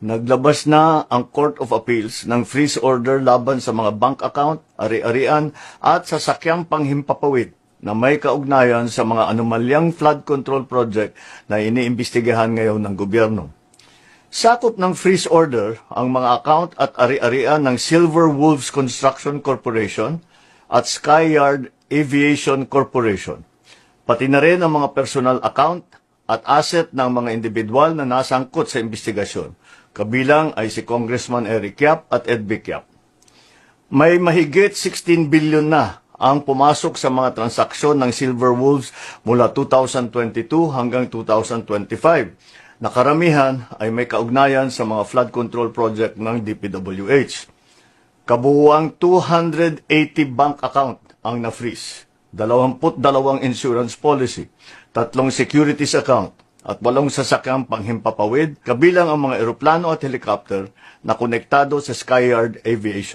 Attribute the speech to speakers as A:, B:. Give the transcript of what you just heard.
A: Naglabas na ang Court of Appeals ng freeze order laban sa mga bank account, ari-arian at sasakyang panghimpapawid na may kaugnayan sa mga anomalyang flood control project na iniimbestigahan ngayon ng gobyerno. Sakop ng freeze order ang mga account at ari-arian ng Silver Wolves Construction Corporation at Skyyard Aviation Corporation, pati na rin ang mga personal account at asset ng mga individual na nasangkot sa investigasyon. Kabilang ay si Congressman Eric Yap at Ed Vic Yap. May mahigit 16 billion na ang pumasok sa mga transaksyon ng Silver Wolves mula 2022 hanggang 2025. Nakaramihan ay may kaugnayan sa mga flood control project ng DPWH. Kabuuang 280 bank account ang na-freeze, 22 insurance policy, 3 securities account, at 8 sasakyang panghimpapawid, kabilang ang mga eroplano at helicopter na konektado sa Skyyard Aviation.